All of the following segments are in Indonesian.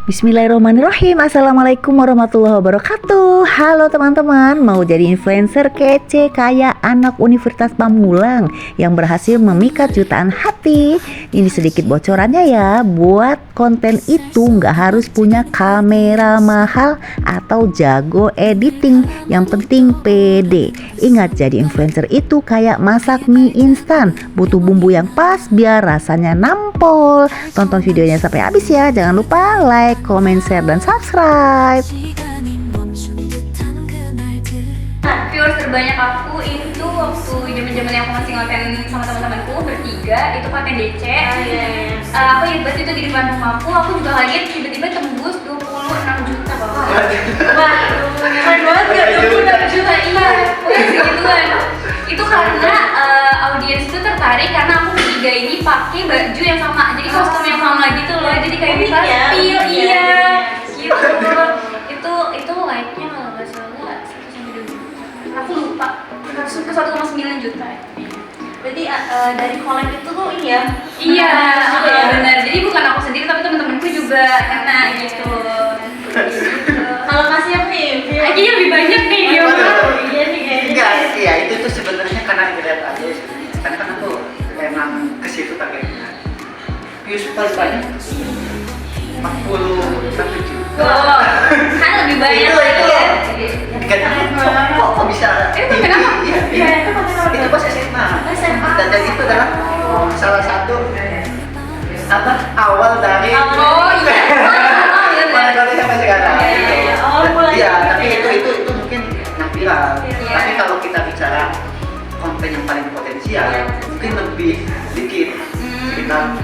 Bismillahirrahmanirrahim. Assalamualaikum warahmatullahi wabarakatuh. Halo teman-teman, mau jadi influencer kece kayak anak Universitas Pamulang yang berhasil memikat jutaan hati? Ini sedikit bocorannya ya. Buat konten itu nggak harus punya kamera mahal atau jago editing. Yang penting pede. Ingat, jadi influencer itu kayak masak mie instan, butuh bumbu yang pas biar rasanya nampol. Tonton videonya sampai habis ya. Jangan lupa like, comment, share, dan subscribe. Nah, viewers terbanyak aku itu waktu zaman-zaman aku masih ngonten sama teman-temanku bertiga, itu konten DC. Aku ingat banget itu di depan rumahku, aku juga kaget tiba-tiba tembus 26 juta Bapak. Wah, keren banget ya, 26 juta, iya, udah segituan. Itu karena audiens itu tertarik karena aku bertiga ini pakai baju yang sama, jadi kostum yang sama gitu loh, jadi kayak bisa spill, iya, gitu. Itu like-nya kalau nggak salah 1-2 juta, aku lupa, 1,9 juta. Berarti dari collab itu tuh ini ya? Iya, benar. Jadi bukan aku sendiri tapi teman-temanku juga kena gitu. Kalau kasih apa nih? Kayaknya lebih banyak nih dia. Iya nih kayaknya. Enggak, iya itu tuh sebenarnya karena dilihat aja sih. Karena kan aku memang ke situ targetnya. Views paling banyak 41 juta. Wow, kan lebih banyak lagi ya. Kok bisa? Itu kenapa? Iya, itu pas SMA. Dan itu adalah salah satu awal dari Oh iya. mana sampai sekarang. Iya. Awal mulai. Iya, tapi itu mungkin yang viral. Iya. Tapi kalau kita bicara konten yang paling potensial, mungkin lebih dikit, sekitar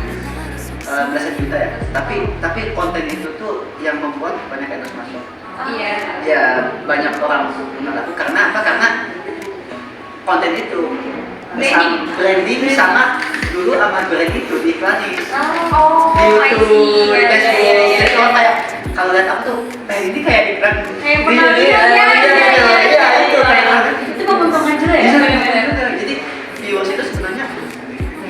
belasan juta ya. Tapi konten itu tuh yang membuat banyak endorse masuk. Iya. Ya banyak orang mengenal aku karena apa? Karena konten itu branding sama dulu sama brand itu diiklanin Oh, di I YouTube, see. di Facebook. Iya. Jadi orang kayak kalau lihat aku tuh, ini kayak iklan Kayak di pernah dunia. lihat, Iya, itu kayak Itu menguntungkan juga ya? Bener. Jadi viewers itu sebenarnya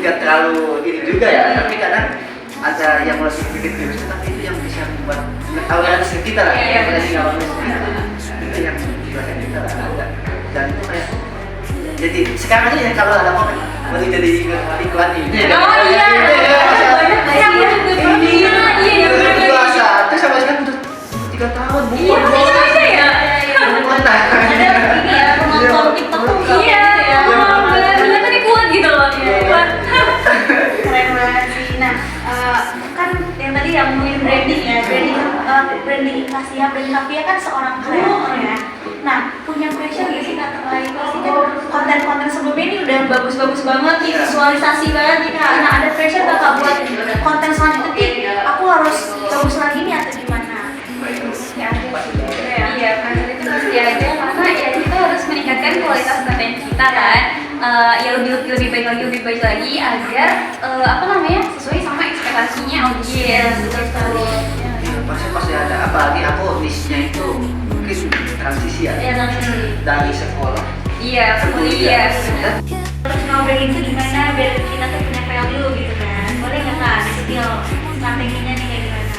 nggak terlalu ini juga ya, tapi kadang ada yang lebih sedikit viewers, tapi itu yang bisa membuat awareness kita lah. Iya, Itu yang dirasain kita lah. Dan itu kayak jadi sekarang aja ya kalau ada komen baru jadi iklan ini. Oh iya. Banyak banget ya. Iya. Dewasa, terus sama sekarang udah 3 tahun bukan. Iya, masih aja ya. Ada Ada ini ya, penonton TikTok tuh Iya. Ternyata dia kuat gitu loh. Kuat. keren banget sih. Nah, kan yang tadi yang ngomongin branding ya, branding Kasia, branding Kavia kan seorang kreator ya. Nah, punya pressure gak sih Kak terkait pasti kan konten-konten sebelumnya ini udah bagus-bagus banget nih, visualisasi banget nih Kak. Nah, ada pressure gak Kak buat konten selanjutnya nih, aku harus bagus lagi nih atau gimana? Ya ada sih. Iya, pressure itu pasti ada karena ya kita harus meningkatkan kualitas konten kita kan. Ya lebih baik lagi agar apa namanya sesuai sama ekspektasinya audiens. pasti ada, apalagi aku niche-nya itu mungkin transisi ya, dari sekolah Iya, ke kuliah. Terus ngobrol itu gimana biar kita tuh punya value gitu kan? Boleh nggak Kak? Skill strateginya nih kayak gimana?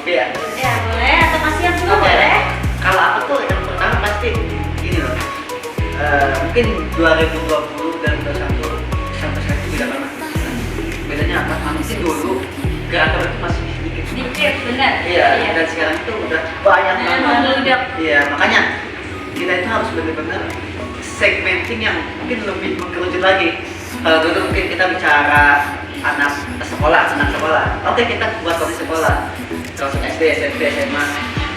oke ya. Ya boleh, atau kasih yang dulu Oke. boleh? Kalau aku tuh yang pertama pasti gini loh, mungkin 2020 dan 2021 sampai sekarang itu beda banget. Bedanya apa? Mungkin dulu kreator itu masih sedikit. Dikit, benar. Iya, dan sekarang itu udah banyak banget. Meludak. Iya, makanya kita itu harus benar-benar segmenting yang mungkin lebih mengkerucut lagi. Kalau dulu mungkin kita bicara anak sekolah. Oke, kita buat konten sekolah. Terus SD, SMP, SMA.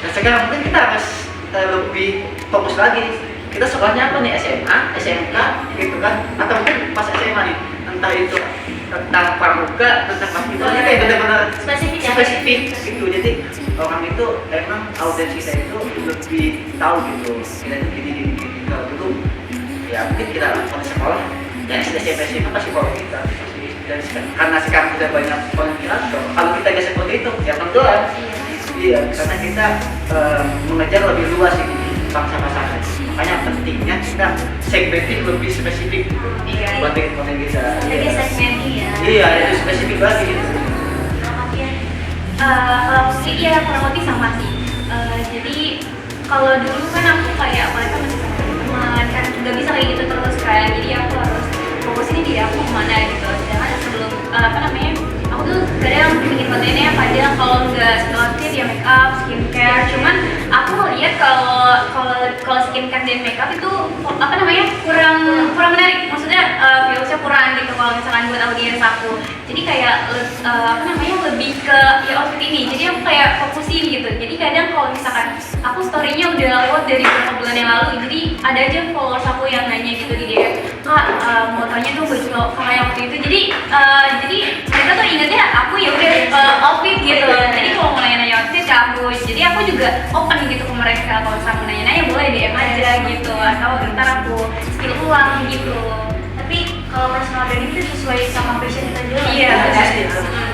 Dan sekarang mungkin kita harus lebih fokus lagi. Kita sekolahnya apa nih? SMA, SMK, gitu kan? Atau mungkin pas SMA nih, entah itu tentang pramuka, tentang mahasiswa, kayak benar-benar spesifik gitu. Jadi orang itu emang audiens kita itu lebih tahu gitu. Kita itu gini. Kalau dulu ya mungkin kita konten sekolah, dan SD, SMP, SMA pasti follow kita. Dan karena sekarang udah banyak konten kreator, kalau kita gak seperti itu, ya tentulah. Iya, karena kita mengejar lebih luas ini bangsa-bangsa. Makanya pentingnya kita segmenting lebih spesifik gitu. Iya. Buat bikin konten kita. Jadi segmenting ya. Iya, itu spesifik lagi gitu. Kavia Kalau aku sih ya kurang lebih sama sih. Jadi kalau dulu kan aku kayak mereka masih sama teman kan nggak bisa kayak gitu terus kan. Jadi aku harus fokus ini diri aku kemana gitu. Sedangkan sebelum apa namanya, aku tuh kadang bikin kontennya kadang kalau nggak outfit ya make up, skincare. Cuman aku lihat kalau skincare dan make up itu apa namanya kurang menarik. Maksudnya viewsnya kurang gitu kalau misalkan buat audiens aku. Jadi kayak apa namanya lebih ke ya outfit ini. Jadi aku kayak fokusin gitu. Jadi kadang kalau misalkan aku story-nya udah lewat dari beberapa bulan yang lalu, jadi ada aja followers aku yang nanya gitu di DM, Kak mau tanya tuh baju kakak yang waktu itu. Jadi mereka tuh ingetnya aku ya udah outfit gitu. Jadi kalau mau nanya-nanya outfit ke aku, jadi aku juga open gitu ke mereka. Kalau misalnya mau nanya-nanya boleh DM aja gitu, atau ntar aku skill ulang gitu. Tapi kalau personal branding itu sesuai sama passion kita juga. Iya, kan? benar.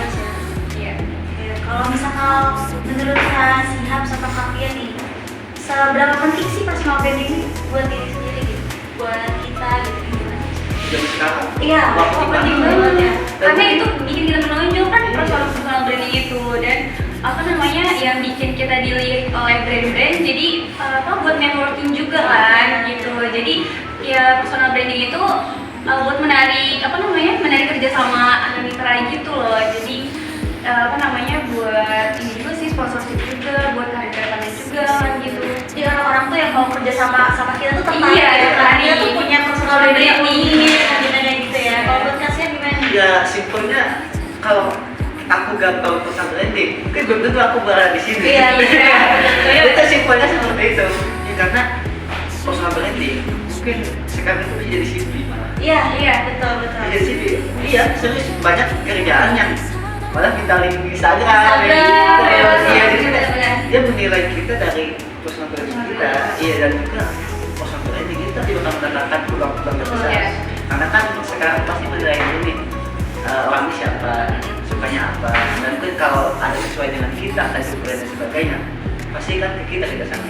Iya. Ya, kalau misalkan menurut Kak Sihab sama Kak Fia nih, seberapa penting sih personal branding ini buat diri sendiri gitu, buat kita gitu gimana? Jadi sekarang Iya, Penting banget ya. Karena itu bikin kita menonjol kan personal branding itu, dan apa namanya yang bikin kita dilirik oleh brand-brand. Jadi apa buat networking juga kan gitu. Jadi ya personal branding itu buat menarik kerjasama antar mitra gitu loh. Jadi apa namanya buat ini juga sih, sponsorship juga, buat karir depannya juga kan gitu. Jadi orang-orang tuh yang mau kerja sama kita tuh tertarik Iya, ya, karena tertarik. dia tuh punya personal branding kayak gitu ya. Kalau buat Kak Sihab gimana? ya simpelnya kalau aku gak tahu personal branding, mungkin belum tentu aku berada di sini. Iya, iya. Itu simpelnya seperti itu. Ya, karena personal branding mungkin sekarang itu bisa jadi CV malah. Iya, betul. Jadi CV, iya serius banyak kerjaan yang malah kita link di Instagram. Instagram, Iya, jadi benar-benar. dia menilai kita dari personal branding kita. Iya, dan juga personal branding kita tidak akan mendatangkan peluang-peluang yang besar. Iya. Karena kan sekarang pasti menilai ini orang ini siapa, sukanya apa, dan mungkin kalau ada sesuai dengan kita, tadi brand dan sebagainya, pasti kan ke kita sama.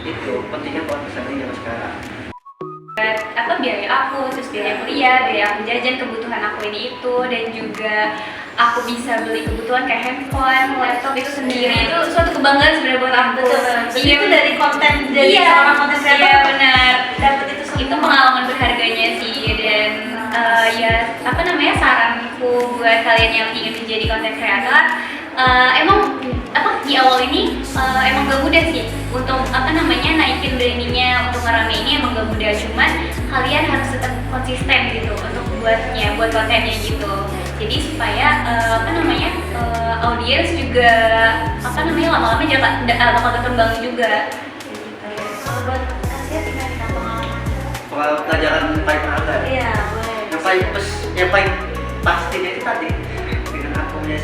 Itu pentingnya buat personal zaman sekarang. Apa biaya aku, terus biaya kuliah, biaya aku jajan, kebutuhan aku ini itu, dan juga aku bisa beli kebutuhan kayak handphone, laptop itu sendiri. Itu suatu kebanggaan sebenarnya buat aku. Betul. Itu dari konten, dari Iya, seorang konten kreator. iya benar. Dapat itu semua. Itu pengalaman berharganya sih, dan ya apa namanya saranku buat kalian yang ingin menjadi konten kreator, emang apa di awal ini emang gak mudah sih untuk apa namanya naikin brandingnya, untuk ngeramein emang gak mudah, cuman kalian harus tetap konsisten gitu untuk buat kontennya gitu. Jadi supaya apa namanya audiens juga apa namanya lama-lama bakal berkembang juga. Kalau buat Kak Sihab gimana Kak pengalaman? Kalau pelajaran paling berharga, Iya, boleh. yang paling pastinya itu tadi dengan aku punya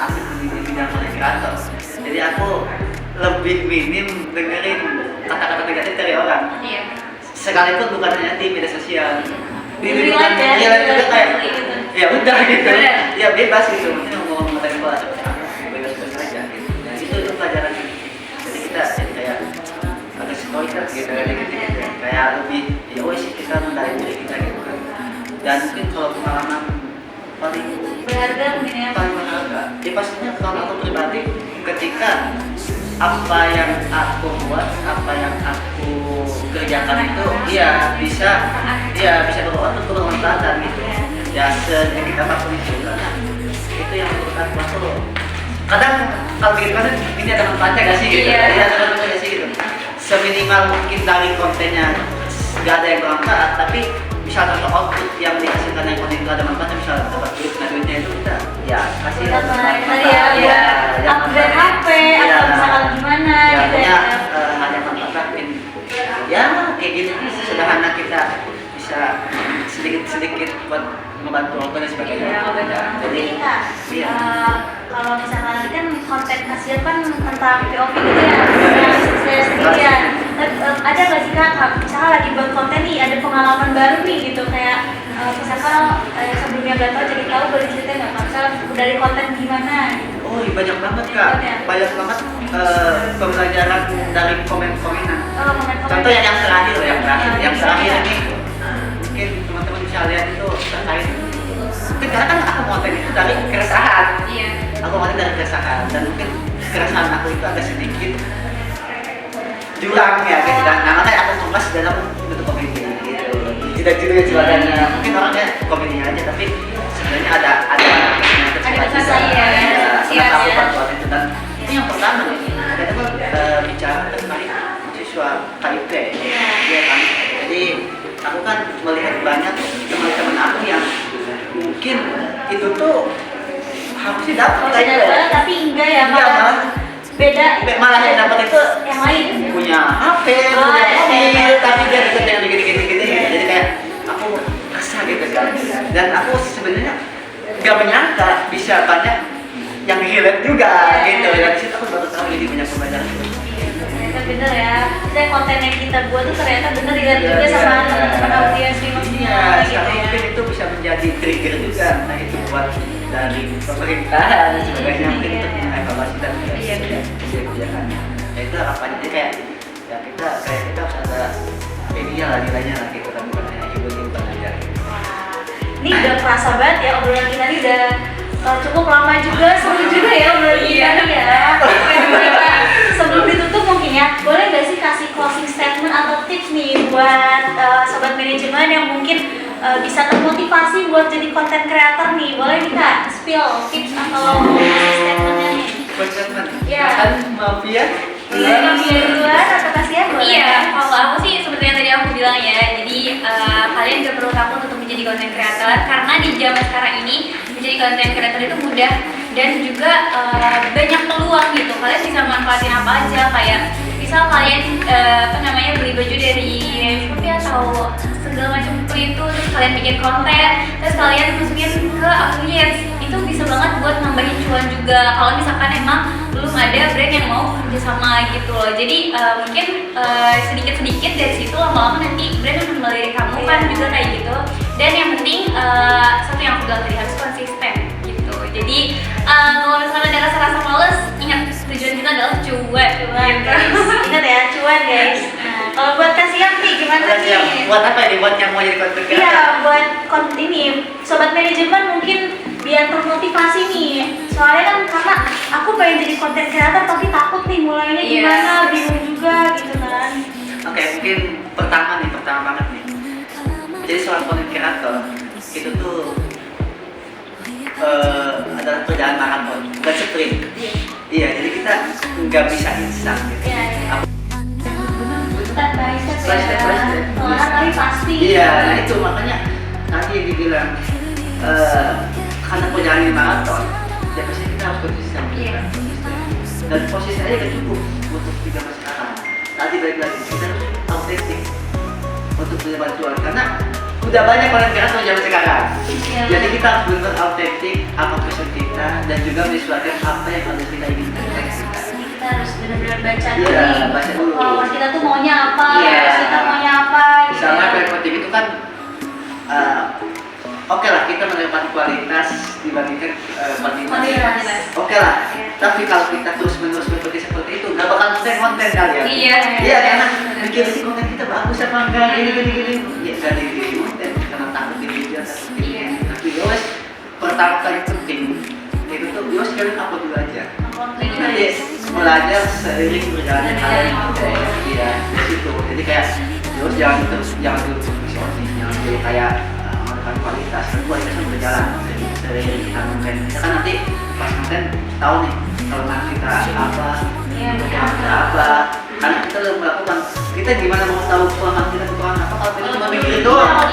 aktif di bidang konten kreator. Jadi aku lebih minim dengerin kata-kata negatif dari orang. Iya. Sekalipun bukan hanya di media sosial. Di Real lingkungan life ya, real life juga kayak gitu. ya udah gitu. Bener. Ya bebas gitu. Mungkin mau ngomong apa bebas-bebas aja gitu. Nah, itu pelajaran. Jadi kita jadi kayak ada stoiker gitu kayak gitu. Kayak lebih ya wes kita mendalami diri kita gitu kan. Dan mungkin kalau pengalaman paling Berharga mungkin ya. paling berharga ya pastinya kalau aku pribadi ketika apa yang aku buat, apa yang aku kerjakan itu ya bisa bermanfaat gitu ya sedikit apapun itu karena itu yang menurut aku masuk kadang kalau bikin konten ini ada manfaatnya gak sih gitu Iya. ya ada manfaatnya gak sih gitu seminimal mungkin dari kontennya gak ada yang bermanfaat tapi misal contoh output yang dihasilkan yang konten itu ada manfaatnya misal dapat duit, nah duitnya itu kita ya kasih Tadi ya, buat upgrade HP atau misalkan gimana ya, gitu punya ya. ada manfaat mungkin ya kayak gini sederhana kita bisa sedikit buat membantu orang dan sebagainya. Iya, benar. Jadi ini Kak, Iya. kalau misalkan tadi kan konten Kak Sihab kan tentang POV gitu ya, saya sendirian. Ada nggak sih Kak, misalkan lagi buat konten nih, ada pengalaman baru nih gitu kayak misalkan sebelumnya nggak tahu jadi tahu boleh cerita nggak Kak? Misalkan dari konten gimana? Gitu. Oh iya, banyak banget kak, banyak banget pembelajaran dari komen-komenan. Oh, komen-komen. Contoh yang terakhir loh, yang terakhir ini mungkin teman-teman bisa lihat itu terkait. Mungkin karena kan aku konten itu dari keresahan. Iya. aku ngomongin dari keresahan, dan mungkin keresahan aku itu agak sedikit jurang ya gitu kan. Nah makanya aku tugas dan aku bentuk komedi gitu. Tidak gitu ya ceritanya. Mungkin orangnya komedi aja, tapi sebenarnya ada kesannya ya, aku buat itu. Dan ini yang pertama nih, kita kan bicara tentang siswa KIP, ya kan. Jadi aku kan melihat banyak teman-teman aku yang mungkin itu tuh harusnya dapat KIP, tapi enggak ya, malah beda. Malah yang dapat itu yang lain punya HP, punya mobil, tapi dia deket yang gini-gini. Jadi kayak aku kesal gitu kan. Dan aku sebenarnya nggak menyangka bisa banyak yang relate juga gitu. Dan disitu aku baru tahu jadi banyak pembelajaran. Ternyata bener ya, kita konten yang kita buat tuh ternyata bener dilihat juga sama teman-teman audiens di maksudnya gitu ya. Mungkin itu bisa menjadi trigger juga, nah itu buat dari pemerintahan sebagainya, mungkin untuk mengevaluasi dan kebijakan. Ya itu harapannya, jadi kayak ya kita harus ada media lah nilainya lah gitu kan, bukan hanya ibu-ibu aja. Ini udah kerasa banget ya obrolan kita ini udah cukup lama juga, seru juga ya obrolan kita nih ya. Sebelum ditutup mungkin ya, boleh nggak sih kasih closing statement atau tips nih buat sobat manajemen yang mungkin bisa termotivasi buat jadi content creator nih? Boleh nih Kak, spill tips atau closing statementnya nih? Statement, Iya. kan mafia. Boleh ngambil duluan atau kasihan boleh? Iya, kalau aku sih seperti yang tadi aku bilang ya, jadi kalian gak perlu takut untuk menjadi content creator, karena di zaman sekarang ini menjadi content creator itu mudah dan juga banyak peluang gitu. Kalian bisa manfaatin apa aja, kayak misal kalian beli baju dari Shopee atau segala macam itu, terus kalian bikin konten, terus kalian masukin ke affiliates, itu bisa banget buat nambahin cuan juga kalau misalkan emang belum ada brand yang mau kerjasama gitu loh. Jadi mungkin sedikit-sedikit dari situ lama-lama nanti brand akan melirik kamu kan juga kayak gitu. Dan yang penting satu yang aku bilang tadi, harus konsisten gitu. Jadi kalau misalkan ada rasa-rasa males, ingat tujuan kita adalah cuan. Ingat ya, cuan guys. Nah, kalau buat kasihan nih gimana nih? Buat apa ini? Buat yang mau jadi content creator? Iya, buat ini sobat manajemen mungkin biar termotivasi nih. Soalnya kan karena aku pengen jadi content creator tapi takut nih mulainya gimana, bingung juga gitu kan. Oke, mungkin pertama banget nih. Jadi soal content creator itu tuh adalah perjalanan maraton, bukan sprint. Iya, jadi kita nggak bisa instan gitu. Iya. Step by step ya. Pelan tapi pasti. Iya, nah itu makanya nanti dibilang karena perjalanan maraton, ya pasti kita harus konsisten. Iya. Dan posisi aja gak cukup untuk tiga mas sekarang. Tadi balik lagi kita harus autentik untuk punya bantuan, karena udah banyak orang kreator zaman sekarang. Iya. Jadi kita harus benar autentik apa passion kita dan juga menyesuaikan apa yang harus kita inginkan dari kita. Jadi kita harus benar-benar baca dulu Iya, nih. baca dulu. Followers kita tuh maunya apa, Iya. terus kita maunya apa gitu. Sama yang penting itu kan oke lah kita menemukan kualitas dibandingkan kuantitas. Oke lah, tapi kalau kita terus-menerus seperti itu nggak bakal konten kalian. Iya. Iya, karena mikir sih konten kita bagus apa enggak, gini. Ya nggak di konten karena takut di video, takut di Iya. tapi yos pertama kali penting itu tuh yos kalian upload dulu aja. Nanti belajar seiring berjalannya kalian. Iya, di situ. Jadi kayak yos jangan dulu visualnya, dulu kayak kualitas kan berjalan dari kita konten. Kita kan nanti pas konten tahu nih kalau kita apa, karena kita udah melakukan. Kita gimana mau tahu kelemahan kita kekurangan apa kalau kita cuma mikirin doang.